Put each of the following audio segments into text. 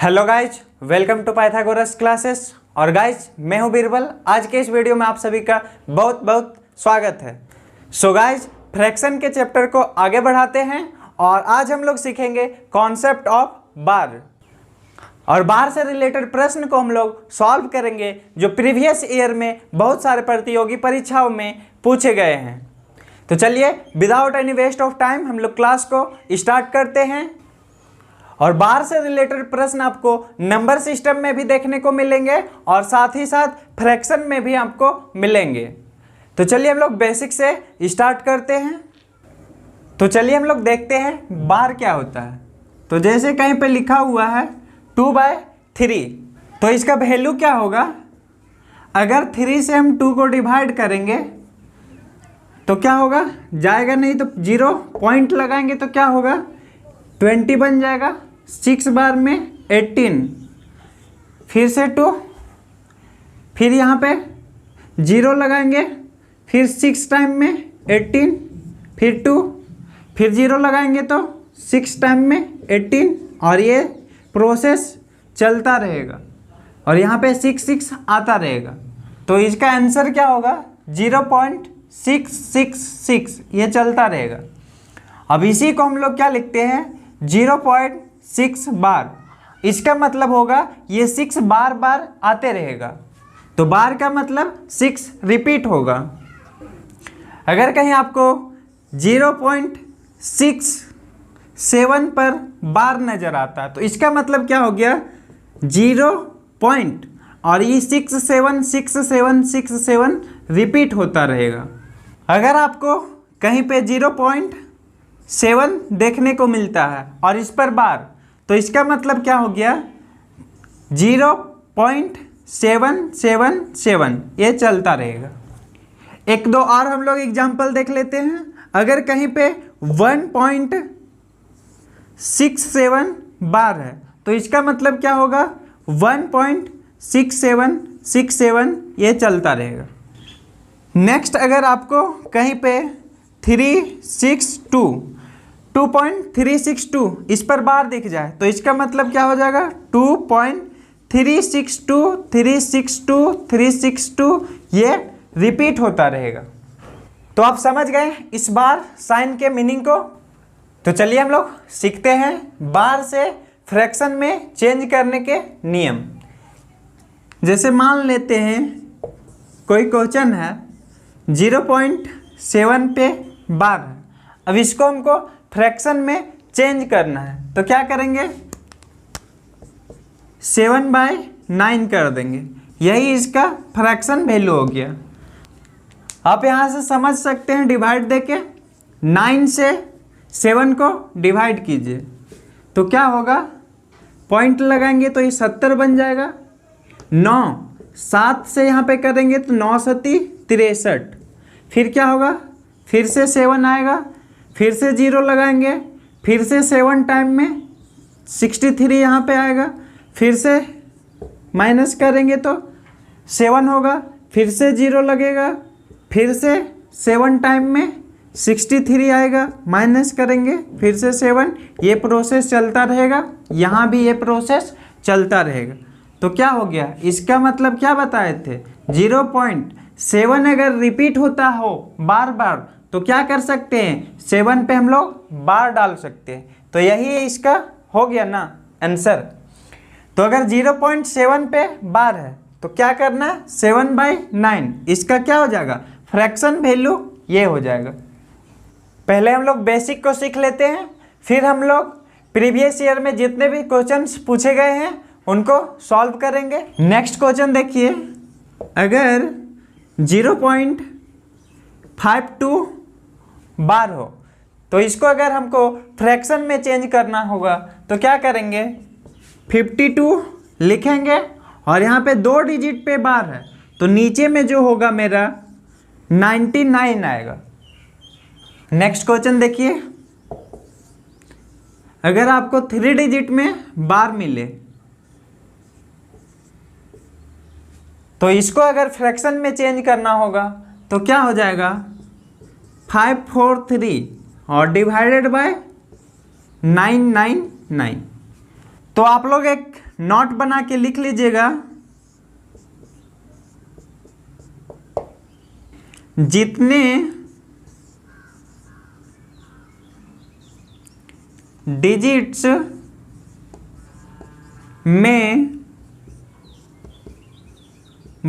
Hello guys, welcome to Pythagoras classes. और guys, मैं हूं बीरबल। आज के इस वीडियो में आप सभी का बहुत बहुत स्वागत है। सो गाइज, फ्रैक्शन के चैप्टर को आगे बढ़ाते हैं और आज हम लोग सीखेंगे कॉन्सेप्ट ऑफ बार। और बार से रिलेटेड प्रश्न को हम लोग सॉल्व करेंगे जो प्रीवियस ईयर में बहुत सारे प्रतियोगी परीक्षाओं में पूछे गए हैं। तो चलिए without any waste of time हम लोग क्लास को स्टार्ट करते हैं। और बार से रिलेटेड प्रश्न आपको नंबर सिस्टम में भी देखने को मिलेंगे और साथ ही साथ फ्रैक्शन में भी आपको मिलेंगे। तो चलिए हम लोग बेसिक से स्टार्ट करते हैं। तो चलिए हम लोग देखते हैं बार क्या होता है। तो जैसे कहीं पे लिखा हुआ है 2/3, तो इसका वैल्यू क्या होगा? अगर 3 से हम 2 को डिवाइड करेंगे तो क्या होगा? जाएगा नहीं, तो 0 पॉइंट लगाएंगे तो क्या होगा? 20 बन जाएगा। 6 बार में 18, फिर से 2, फिर यहाँ पे 0 लगाएंगे, फिर 6 टाइम में 18, फिर 2, फिर 0 लगाएंगे तो 6 टाइम में 18, और ये प्रोसेस चलता रहेगा और यहाँ पे 6 आता रहेगा। तो इसका आंसर क्या होगा? 0.666। ये चलता रहेगा। अब इसी को हम लोग क्या लिखते हैं? 0.6 बार। इसका मतलब होगा ये 6 बार बार आते रहेगा। तो बार का मतलब 6 रिपीट होगा। अगर कहीं आपको 0.67 पर बार नज़र आता है तो इसका मतलब क्या हो गया? 0 पॉइंट, और ये 676767 रिपीट होता रहेगा। अगर आपको कहीं पे 0.7 देखने को मिलता है और इस पर बार, तो इसका मतलब क्या हो गया? 0.777। ये चलता रहेगा। एक दो और हम लोग एग्जाम्पल देख लेते हैं। अगर कहीं पे 1.67 बार है तो इसका मतलब क्या होगा? 1.6767। ये चलता रहेगा। नेक्स्ट, अगर आपको कहीं पे 2.362 इस पर बार दिख जाए तो इसका मतलब क्या हो जाएगा? 2.362 ये रिपीट होता रहेगा। तो आप समझ गए इस बार साइन के मीनिंग को। तो चलिए हम लोग सीखते हैं बार से फ्रैक्शन में चेंज करने के नियम। जैसे मान लेते हैं कोई क्वेश्चन है 0.7 पे बार है। अब इसको हमको फ्रैक्शन में चेंज करना है तो क्या करेंगे? 7/9 कर देंगे। यही इसका फ्रैक्शन वैल्यू हो गया। आप यहाँ से समझ सकते हैं, डिवाइड देके 9 से 7 को डिवाइड कीजिए तो क्या होगा? पॉइंट लगाएंगे तो ये 70 बन जाएगा। 9 7 से यहाँ पे करेंगे तो 9 7 63। फिर क्या होगा? फिर से 7 आएगा, फिर से 0 लगाएंगे, फिर से 7 टाइम में 63 यहाँ पे आएगा, फिर से माइनस करेंगे तो 7 होगा, फिर से 0 लगेगा, फिर से 7 टाइम में 63 आएगा, माइनस करेंगे, फिर से 7। ये प्रोसेस चलता रहेगा। यहाँ भी ये प्रोसेस चलता रहेगा। तो क्या हो गया? इसका मतलब क्या बताए थे? 0.7 अगर रिपीट होता हो बार बार तो क्या कर सकते हैं? 7 पे हम लोग बार डाल सकते हैं। तो यही इसका हो गया ना आंसर। तो अगर 0.7 पे बार है तो क्या करना है? 7/9। इसका क्या हो जाएगा? फ्रैक्शन वैल्यू ये हो जाएगा। पहले हम लोग बेसिक को सीख लेते हैं, फिर हम लोग प्रीवियस ईयर में जितने भी क्वेश्चंस पूछे गए हैं उनको सॉल्व करेंगे। नेक्स्ट क्वेश्चन देखिए। अगर 0.52 बार हो तो इसको अगर हमको फ्रैक्शन में चेंज करना होगा तो क्या करेंगे? 52 लिखेंगे और यहाँ पे 2 डिजिट पे बार है तो नीचे में जो होगा मेरा 99 आएगा। नेक्स्ट क्वेश्चन देखिए। अगर आपको 3 डिजिट में बार मिले तो इसको अगर फ्रैक्शन में चेंज करना होगा तो क्या हो जाएगा? 543 और डिवाइडेड बाय 999। तो आप लोग एक नोट बना के लिख लीजिएगा, जितने डिजिट्स में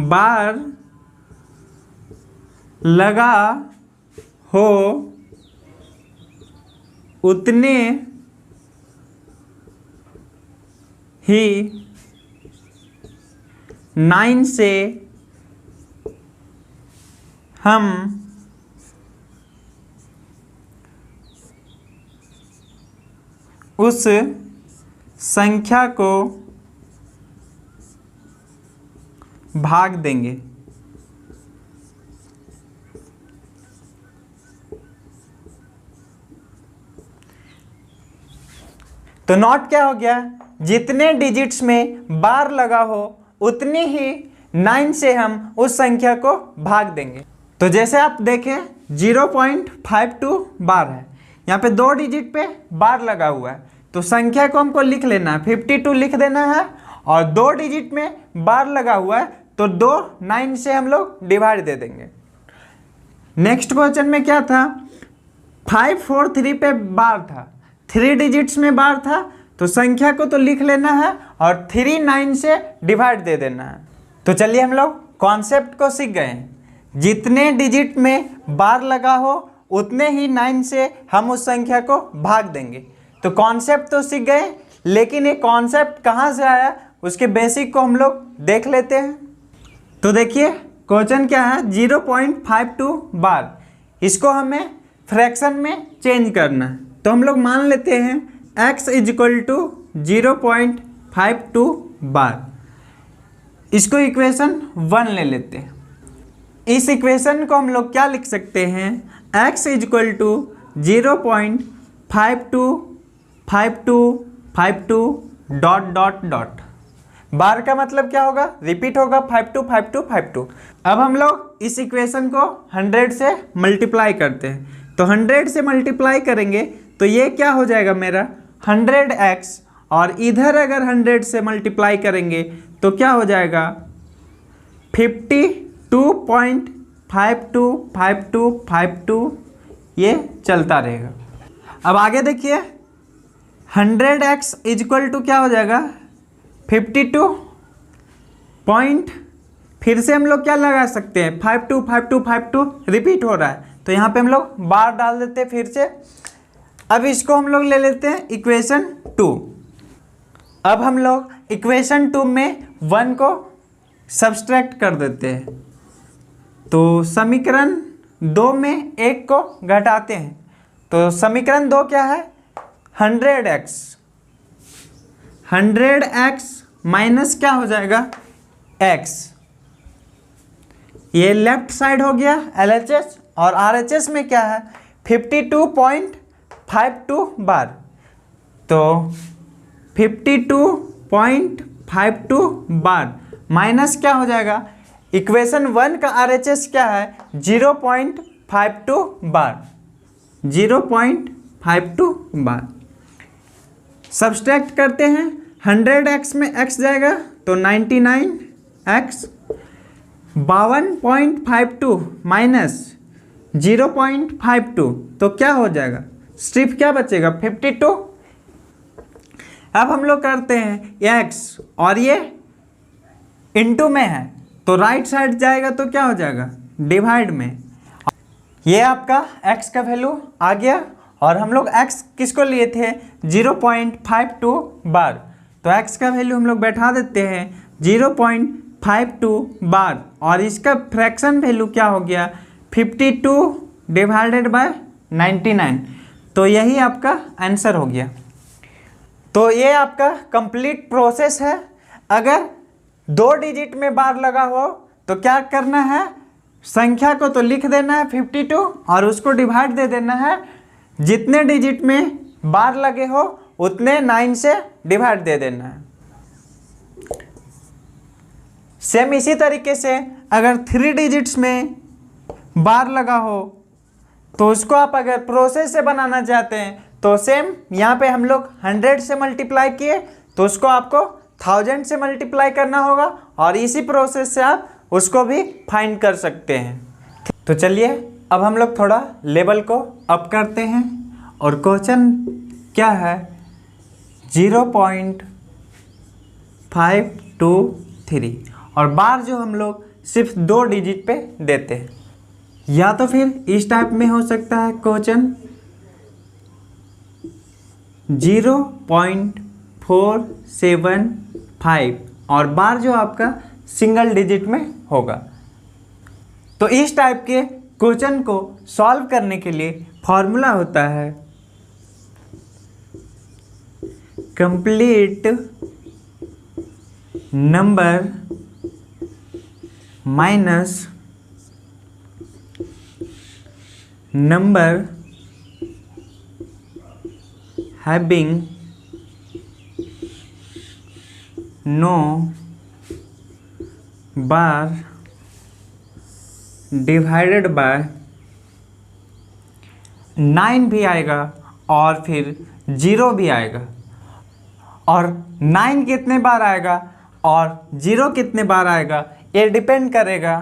बार लगा हो उतने ही 9 से हम उस संख्या को भाग देंगे। तो नोट क्या हो गया, जितने डिजिट्स में बार लगा हो उतनी ही 9 से हम उस संख्या को भाग देंगे। तो जैसे आप देखें 0.52 बार है, यहाँ पे 2 डिजिट पे बार लगा हुआ है, तो संख्या को हमको लिख लेना है, 52 लिख देना है, और 2 डिजिट में बार लगा हुआ है तो 9 से हम लोग डिवाइड दे देंगे। नेक्स्ट क्वेश्चन में क्या था, 543 पे बार था, 3 डिजिट्स में बार था, तो संख्या को तो लिख लेना है और 3 9 से डिवाइड दे देना है। तो चलिए हम लोग कॉन्सेप्ट को सीख गए हैं, जितने डिजिट में बार लगा हो उतने ही 9 से हम उस संख्या को भाग देंगे। तो कॉन्सेप्ट तो सीख गए, लेकिन ये कॉन्सेप्ट कहाँ से आया उसके बेसिक को हम लोग देख लेते हैं। तो देखिए क्वेश्चन क्या है, 0.52 बार, इसको हमें फ्रैक्शन में चेंज करना है। तो हम लोग मान लेते हैं x = 0.52 बार, इसको इक्वेशन 1 ले लेते हैं। इस इक्वेशन को हम लोग क्या लिख सकते हैं, x = 0.525252 ... बार का मतलब क्या होगा, रिपीट होगा 525252। अब हम लोग इस इक्वेशन को 100 से मल्टीप्लाई करते हैं, तो 100 से मल्टीप्लाई करेंगे तो ये क्या हो जाएगा मेरा 100x, और इधर अगर 100 से मल्टीप्लाई करेंगे तो क्या हो जाएगा 52.525252, ये चलता रहेगा। अब आगे देखिए 100x = क्या हो जाएगा 52 पॉइंट, फिर से हम लोग क्या लगा सकते हैं 525252 रिपीट हो रहा है, तो यहाँ पे हम लोग बार डाल देते हैं फिर से। अब इसको हम लोग ले लेते हैं इक्वेशन 2। अब हम लोग इक्वेशन 2 में 1 को सब्सट्रैक्ट कर देते हैं, तो समीकरण 2 में 1 को घटाते हैं, तो समीकरण 2 क्या है 100x माइनस क्या हो जाएगा x, ये लेफ्ट साइड हो गया LHS, और RHS में क्या है 52.52 बार, तो 52.52 बार माइनस क्या हो जाएगा, इक्वेशन 1 का RHS क्या है 0.52 बार, 0.52 बार। सब्सट्रैक्ट करते हैं, 100x में x जाएगा तो 99x, 52.52 माइनस 0.52 तो क्या हो जाएगा, सिर्फ क्या बचेगा 52। अब हम लोग करते हैं x, और ये इनटू में है तो राइट साइड जाएगा तो क्या हो जाएगा डिवाइड में। ये आपका x का वैल्यू आ गया, और हम लोग x किसको लिए थे 0.52 बार, तो x का वैल्यू हम लोग बैठा देते हैं 0.52 बार, और इसका फ्रैक्शन वैल्यू क्या हो गया 52 डिवाइडेड बाय 99, तो यही आपका आंसर हो गया। तो ये आपका कंप्लीट प्रोसेस है। अगर 2 डिजिट में बार लगा हो तो क्या करना है, संख्या को तो लिख देना है 52 और उसको डिवाइड दे देना है, जितने डिजिट में बार लगे हो उतने 9 से डिवाइड दे देना है। सेम इसी तरीके से अगर 3 डिजिट्स में बार लगा हो तो उसको आप अगर प्रोसेस से बनाना चाहते हैं तो सेम यहाँ पे हम लोग 100 से मल्टीप्लाई किए तो उसको आपको 1000 से मल्टीप्लाई करना होगा और इसी प्रोसेस से आप उसको भी फाइंड कर सकते हैं। तो चलिए अब हम लोग थोड़ा लेवल को अप करते हैं और क्वेश्चन क्या है 0.523 और बार जो हम लोग सिर्फ 2 डिजिट पे देते हैं। या तो फिर इस टाइप में हो सकता है क्वेश्चन 0.475 और बार जो आपका सिंगल डिजिट में होगा। तो इस टाइप के क्वेश्चन को सॉल्व करने के लिए फॉर्मूला होता है complete number minus number having no bar divided by 9 भी आएगा और फिर 0 भी आएगा। और 9 कितने बार आएगा और 0 कितने बार आएगा ये डिपेंड करेगा।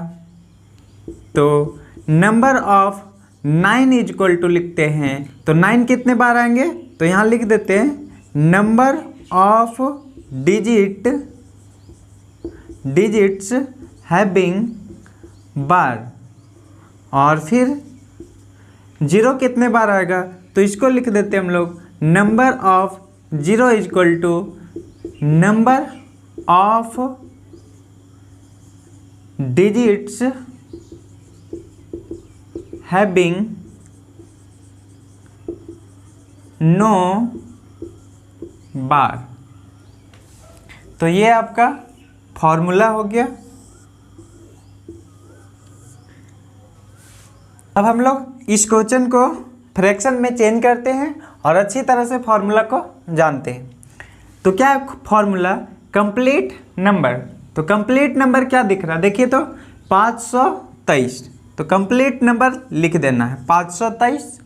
तो number of 9 is equal to लिखते हैं तो 9 कितने बार आएंगे तो यहाँ लिख देते हैं नंबर ऑफ डिजिट्स हैविंग बार और फिर 0 कितने बार आएगा तो इसको लिख देते हैं हम लोग number of 0 is equal to number of digits having no bar. तो ये आपका फॉर्मूला हो गया। अब हम लोग इस क्वेश्चन को फ्रैक्शन में चेंज करते हैं और अच्छी तरह से फॉर्मूला को जानते हैं। तो क्या है फॉर्मूला कंप्लीट नंबर। तो कंप्लीट नंबर क्या दिख रहा है देखिए तो 523। तो कंप्लीट नंबर लिख देना है 523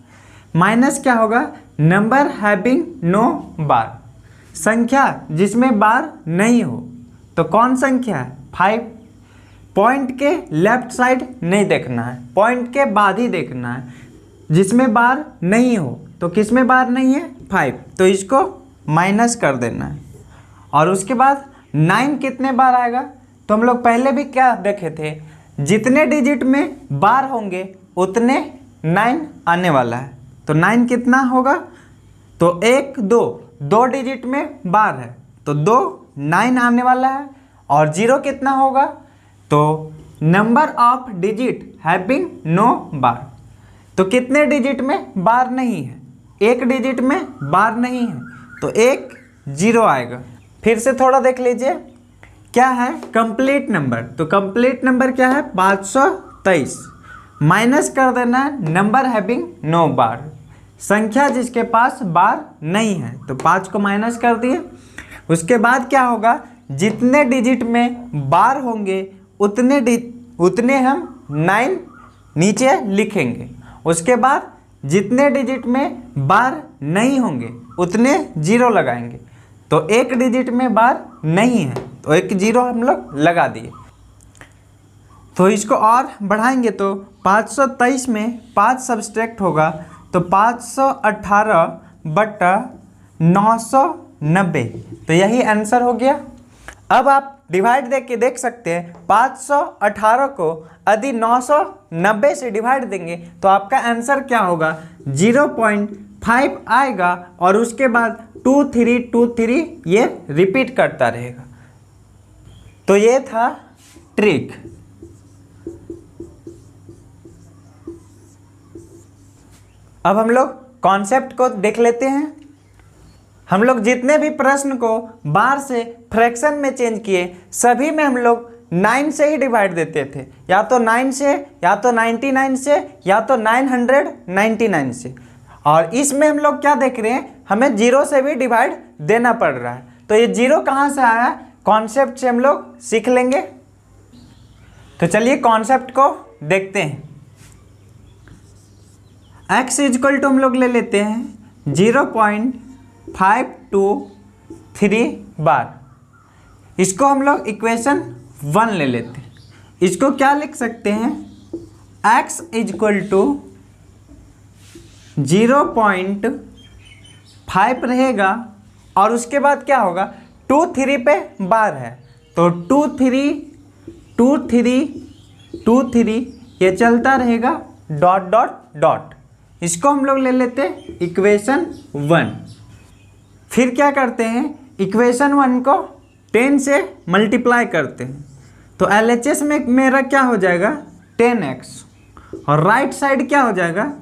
माइनस क्या होगा नंबर हैविंग नो बार, संख्या जिसमें बार नहीं हो। तो कौन संख्या है 5। पॉइंट के लेफ्ट साइड नहीं देखना है, पॉइंट के बाद ही देखना है। जिसमें बार नहीं हो तो किस में बार नहीं है 5, तो इसको माइनस कर देना है। और उसके बाद 9 कितने बार आएगा तो हम लोग पहले भी क्या देखे थे जितने डिजिट में बार होंगे उतने 9 आने वाला है। तो 9 कितना होगा तो 1 2 डिजिट में बार है तो 2 9 आने वाला है। और 0 कितना होगा तो number of digit having no bar. तो कितने डिजिट में बार नहीं है 1 डिजिट में बार नहीं है तो 1 0 आएगा। फिर से थोड़ा देख लीजिए क्या है कंप्लीट नंबर। तो कंप्लीट नंबर क्या है 523 माइनस कर देना है नंबर हैविंग नो बार, संख्या जिसके पास बार नहीं है। तो 5 को माइनस कर दिए। उसके बाद क्या होगा जितने डिजिट में बार होंगे उतने हम 9 नीचे लिखेंगे। उसके बाद जितने डिजिट में बार नहीं होंगे उतने 0 लगाएंगे। तो 1 डिजिट में बार नहीं है तो 1 0 हम लोग लगा दिए। तो इसको और बढ़ाएंगे तो 523 में 5 सब्सट्रैक्ट होगा तो 518 बटा 990। तो यही आंसर हो गया। अब आप डिवाइड देख सकते हैं 518 को यदि 990 से डिवाइड देंगे तो आपका आंसर क्या होगा 0.5 आएगा और उसके बाद 2323 ये रिपीट करता रहेगा। तो ये था ट्रिक। अब हम लोग कॉन्सेप्ट को देख लेते हैं। हम लोग जितने भी प्रश्न को बार से फ्रैक्शन में चेंज किए सभी में हम लोग 9 से ही डिवाइड देते थे, या तो 9 से, या तो 99 से, या तो 999 से। और इसमें हम लोग क्या देख रहे हैं हमें 0 से भी डिवाइड देना पड़ रहा है। तो ये 0 कहाँ से आया कॉन्सेप्ट से हम लोग सीख लेंगे। तो चलिए कॉन्सेप्ट को देखते हैं। x इक्वल टू हम लोग ले लेते हैं 0.523 बार। इसको हम लोग इक्वेशन 1 ले लेते हैं। इसको क्या लिख सकते हैं, x इजक्वल टू 0.5 रहेगा और उसके बाद क्या होगा, 2 3 पे बार है तो 2 3 2 3 2 3 ये चलता रहेगा डॉट डॉट डॉट। इसको हम लोग ले लेते हैं इक्वेशन 1। फिर क्या करते हैं, इक्वेशन 1 को 10 से मल्टीप्लाई करते हैं तो LHS में मेरा क्या हो जाएगा 10x और राइट साइड क्या हो जाएगा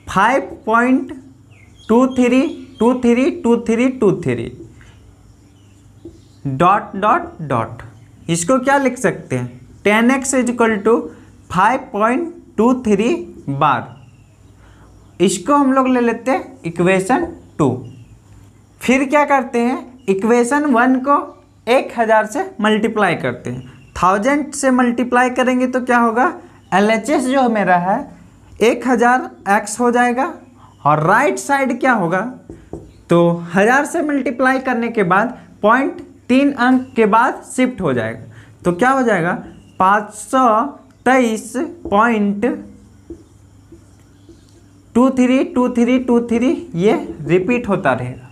5.23232323 डॉट डॉट डॉट। इसको क्या लिख सकते हैं, 10x इजक्वल टू 5.23 बार। इसको हम लोग ले लेते हैं इक्वेशन 2। फिर क्या करते हैं, इक्वेशन 1 को 1000 से मल्टीप्लाई करते हैं। 1000 से मल्टीप्लाई करेंगे तो क्या होगा, LHS जो मेरा है 1000x हो जाएगा और राइट साइड क्या होगा, तो 1000 से मल्टीप्लाई करने के बाद 0.3 अंक के बाद शिफ्ट हो जाएगा तो क्या हो जाएगा 523.232323 ये रिपीट होता रहेगा।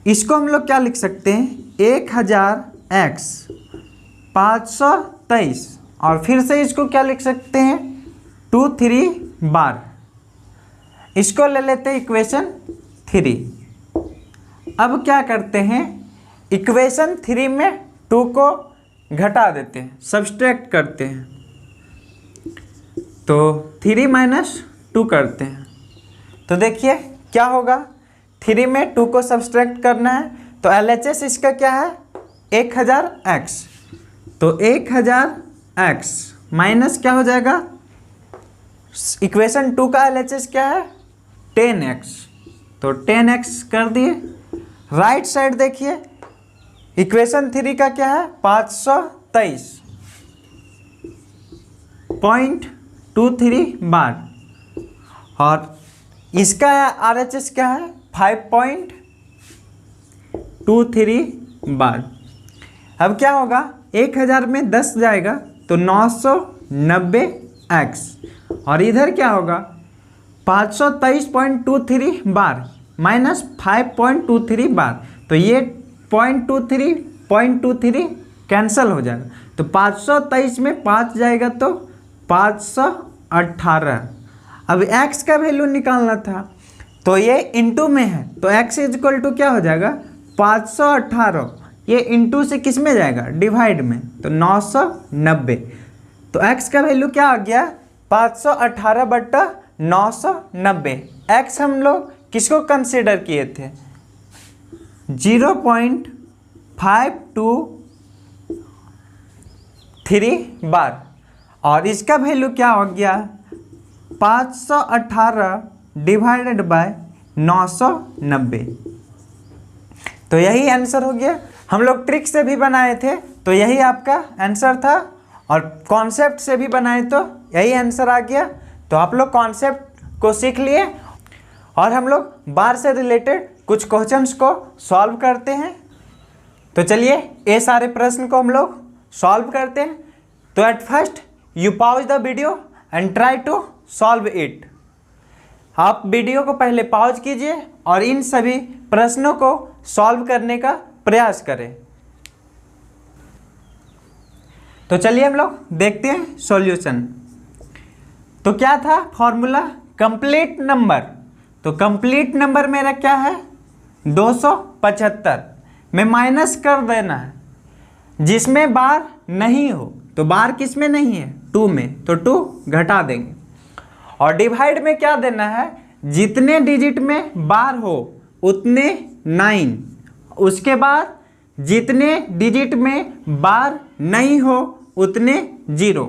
इसको हम लोग क्या लिख सकते हैं, 1000x 523 और फिर से इसको क्या लिख सकते हैं 23 बार। इसको ले लेते हैं इक्वेशन 3। अब क्या करते हैं, इक्वेशन 3 में 2 को घटा देते हैं, सब्सट्रैक्ट करते हैं तो 3 - 2 करते हैं तो देखिए क्या होगा, 3 में 2 को सब्सट्रैक्ट करना है तो LHS इसका क्या है 1000x तो 1000x माइनस क्या हो जाएगा, इक्वेशन 2 का LHS क्या है 10x तो 10x कर दिए। राइट साइड देखिए इक्वेशन 3 का क्या है 523.23 बार और इसका RHS क्या है 5.23 बार। अब क्या होगा, 1000 में 10 जाएगा तो 990x और इधर क्या होगा 523.23 बार माइनस 5.23 बार तो ये 0.23 कैंसल हो जाएगा तो 523 में 5 जाएगा तो 518। अब x का वैल्यू निकालना था तो ये इंटू में है तो x इजक्वल टू क्या हो जाएगा 518, ये इंटू से किस में जाएगा डिवाइड में तो 990 तो x का वैल्यू क्या आ गया 518/990। x हम लोग किसको कंसीडर किए थे 0.523 बार और इसका वैल्यू क्या हो गया 518/990 तो यही आंसर हो गया। हम लोग ट्रिक से भी बनाए थे तो यही आपका आंसर था और कॉन्सेप्ट से भी बनाए तो यही आंसर आ गया। तो आप लोग कॉन्सेप्ट को सीख लिए और हम लोग बार से रिलेटेड कुछ क्वेश्चंस को सॉल्व करते हैं। तो चलिए ये सारे प्रश्न को हम लोग सॉल्व करते हैं। तो at first you pause the video and try to solve it. आप वीडियो को पहले पॉज कीजिए और इन सभी प्रश्नों को सॉल्व करने का प्रयास करें। तो चलिए हम लोग देखते हैं सॉल्यूशन। तो क्या था फॉर्मूला कंप्लीट नंबर, तो कंप्लीट नंबर मेरा क्या है 275 में माइनस कर देना है जिसमें बार नहीं हो तो बार किस में नहीं है 2 में तो 2 घटा देंगे और डिवाइड में क्या देना है जितने डिजिट में बार हो उतने 9, उसके बाद जितने डिजिट में बार नहीं हो उतने 0।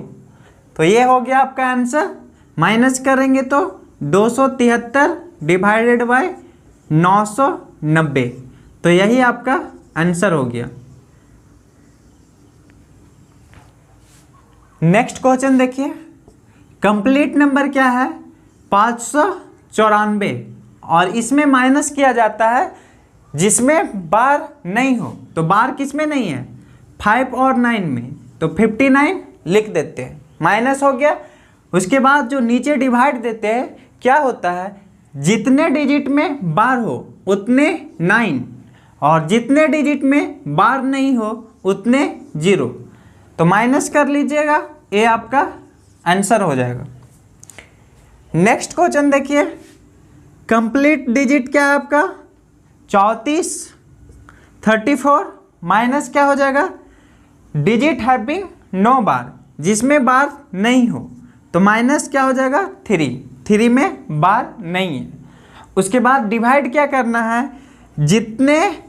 तो ये हो गया आपका आंसर। माइनस करेंगे तो 273 डिवाइडेड बाय 990 तो यही आपका आंसर हो गया। नेक्स्ट क्वेश्चन देखिए, कंप्लीट नंबर क्या है 594 और इसमें माइनस किया जाता है जिसमें बार नहीं हो तो बार किस में नहीं है 5 और 9 में, तो 59 लिख देते हैं, माइनस हो गया। उसके बाद जो नीचे डिवाइड देते हैं, क्या होता है, जितने डिजिट में बार हो उतने 9 और जितने डिजिट में बार नहीं हो उतने 0। तो माइनस कर लीजिएगा, ये आपका आंसर हो जाएगा। नेक्स्ट क्वेश्चन देखिए, कंप्लीट डिजिट क्या है आपका 34, 34 माइनस क्या हो जाएगा, डिजिट हैविंग नो बार, जिसमें बार नहीं हो, तो माइनस क्या हो जाएगा 3, 3 में बार नहीं है। उसके बाद डिवाइड क्या करना है, जितने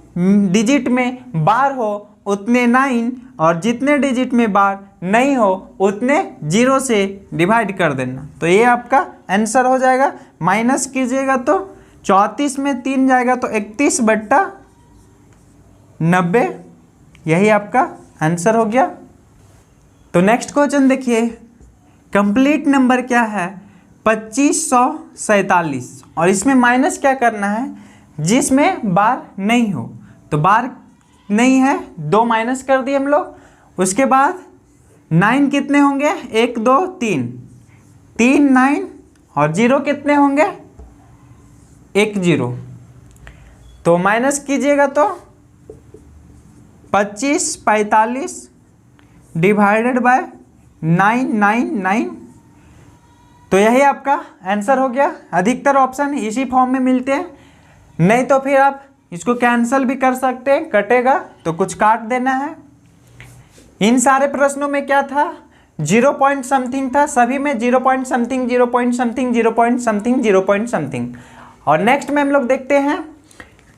डिजिट में बार हो उतने 9 और जितने डिजिट में बार नहीं हो उतने 0 से डिवाइड कर देना, तो ये आपका आंसर हो जाएगा। माइनस कीजिएगा तो 34 में 3 जाएगा तो 31/90, यही आपका आंसर हो गया। तो नेक्स्ट क्वेश्चन देखिए, कंप्लीट नंबर क्या है 2547 और इसमें माइनस क्या करना है, जिसमें बार नहीं हो, तो बार नहीं है 2 माइनस कर दिए हम लोग। उसके बाद 9 कितने होंगे, 1 2 3, 3 9 और 0 कितने होंगे, 1 0, तो माइनस कीजिएगा तो 2545 डिवाइडेड बाय 999, तो यही आपका आंसर हो गया। अधिकतर ऑप्शन इसी फॉर्म में मिलते हैं, नहीं तो फिर आप इसको कैंसिल भी कर सकते हैं, कटेगा तो कुछ काट देना है। इन सारे प्रश्नों में क्या था, 0 पॉइंट समथिंग था, सभी में 0 point something 0 point something 0 point something 0 point something. और नेक्स्ट में हम लोग देखते हैं,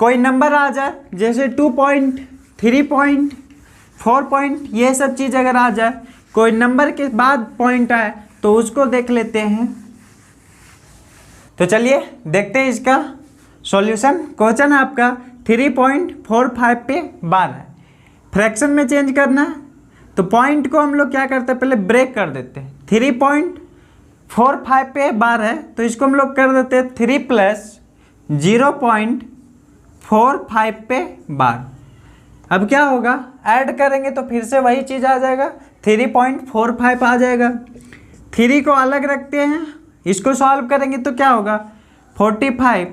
कोई नंबर आ जाए जैसे 2 पॉइंट 3 पॉइंट 4 पॉइंट, ये सब चीज़ अगर आ जाए, कोई नंबर के बाद पॉइंट आए तो उसको देख लेते हैं। तो चलिए देखते हैं इसका सॉल्यूशन। क्वेश्चन है आपका 3.45 पे बार है, फ्रैक्शन में चेंज करना है, तो पॉइंट को हम लोग क्या करते हैं, पहले ब्रेक कर देते हैं। 3.45 पे बार है तो इसको हम लोग कर देते हैं 3 + 0.45 पे बार। अब क्या होगा, ऐड करेंगे तो फिर से वही चीज़ आ जाएगा, 3.45 आ जाएगा। 3 को अलग रखते हैं, इसको सॉल्व करेंगे तो क्या होगा 45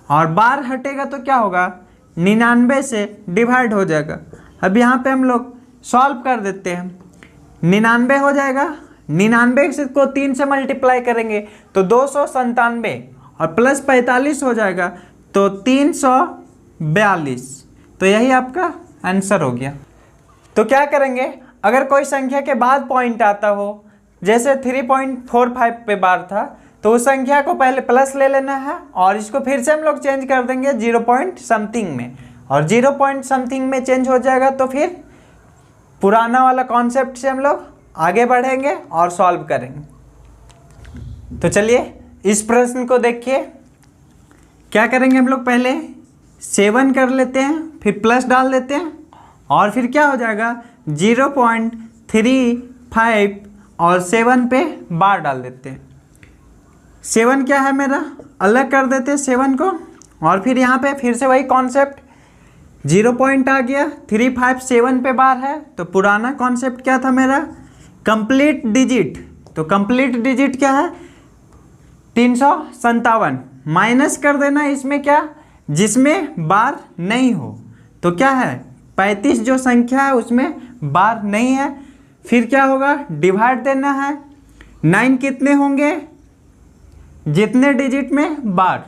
और बार हटेगा तो क्या होगा 99 से डिवाइड हो जाएगा। अब यहाँ पे हम लोग सॉल्व कर देते हैं, 99 हो जाएगा, 99 से को 3 से मल्टीप्लाई करेंगे तो 297 और प्लस 45 हो जाएगा तो 342, तो यही आपका आंसर हो गया। तो क्या करेंगे, अगर कोई संख्या के बाद पॉइंट आता हो, जैसे 3.45 पे बार था, तो उस संख्या को पहले प्लस ले लेना है और इसको फिर से हम लोग चेंज कर देंगे 0 पॉइंट समथिंग में, और 0 पॉइंट समथिंग में चेंज हो जाएगा तो फिर पुराना वाला कॉन्सेप्ट से हम लोग आगे बढ़ेंगे और सॉल्व करेंगे। तो चलिए इस प्रश्न को देखिए, क्या करेंगे हम लोग, पहले 7 कर लेते हैं, फिर प्लस डाल देते हैं और फिर क्या हो जाएगा 0.35 और 7 पे बार डाल देते हैं। 7 क्या है मेरा, अलग कर देते हैं 7 को, और फिर यहाँ पे फिर से वही कॉन्सेप्ट, 0 पॉइंट आ गया, 357 पे बार है, तो पुराना कॉन्सेप्ट क्या था मेरा, कंप्लीट डिजिट, तो कंप्लीट डिजिट क्या है 357, माइनस कर देना इसमें क्या, जिसमें बार नहीं हो, तो क्या है 35 जो संख्या है उसमें बार नहीं है। फिर क्या होगा, डिवाइड देना है, 9 कितने होंगे, जितने डिजिट में बार,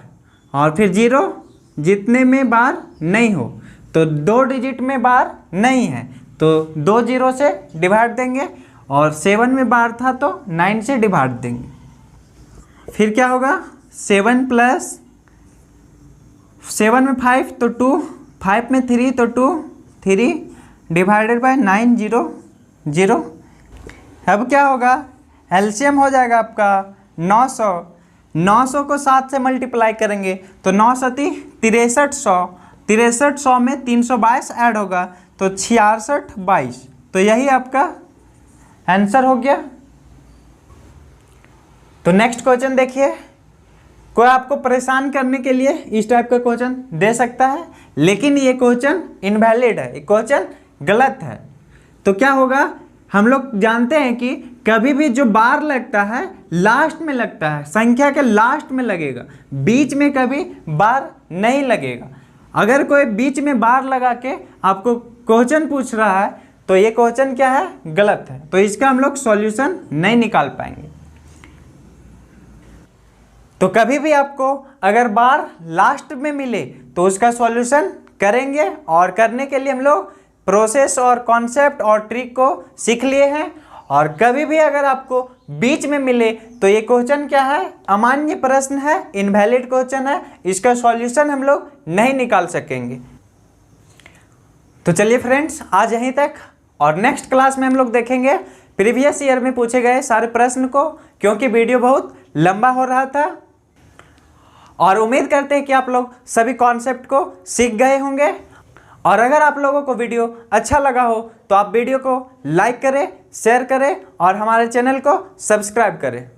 और फिर 0 जितने में बार नहीं हो, तो 2 डिजिट में बार नहीं है तो 2 0 से डिवाइड देंगे, और 7 में बार था तो 9 से डिवाइड देंगे। फिर क्या होगा 7 + 7 में 5 तो 2, 5 में 3 तो 2, 3 डिवाइडेड बाय 9 0 0। अब क्या होगा, एलसीएम हो जाएगा आपका 900, 900 को 7 से मल्टीप्लाई करेंगे तो 9 सती 6300, 6300 में 322 ऐड होगा तो 6622, तो यही आपका आंसर हो गया। तो नेक्स्ट क्वेश्चन देखिए, कोई आपको परेशान करने के लिए इस टाइप का क्वेश्चन दे सकता है, लेकिन ये क्वेश्चन इनवैलिड है, ये क्वेश्चन गलत है। तो क्या होगा, हम लोग जानते हैं कि कभी भी जो बार लगता है लास्ट में लगता है, संख्या के लास्ट में लगेगा, बीच में कभी बार नहीं लगेगा। अगर कोई बीच में बार लगा के आपको क्वेश्चन पूछ रहा है तो ये क्वेश्चन क्या है, गलत है, तो इसका हम लोग सॉल्यूशन नहीं निकाल पाएंगे। तो कभी भी आपको अगर बार लास्ट में मिले तो उसका सॉल्यूशन करेंगे, और करने के लिए हम लोग प्रोसेस और कॉन्सेप्ट और ट्रिक को सीख लिए हैं। और कभी भी अगर आपको बीच में मिले तो ये क्वेश्चन क्या है, अमान्य प्रश्न है, इनवैलिड क्वेश्चन है, इसका सॉल्यूशन हम लोग नहीं निकाल सकेंगे। तो चलिए फ्रेंड्स, आज यहीं तक, और नेक्स्ट क्लास में हम लोग देखेंगे प्रीवियस ईयर में पूछे गए सारे प्रश्न को, क्योंकि वीडियो बहुत लंबा हो रहा था। और उम्मीद करते हैं कि आप लोग सभी कॉन्सेप्ट को सीख गए होंगे। और अगर आप लोगों को वीडियो अच्छा लगा हो तो आप वीडियो को लाइक करें, शेयर करें और हमारे चैनल को सब्सक्राइब करें।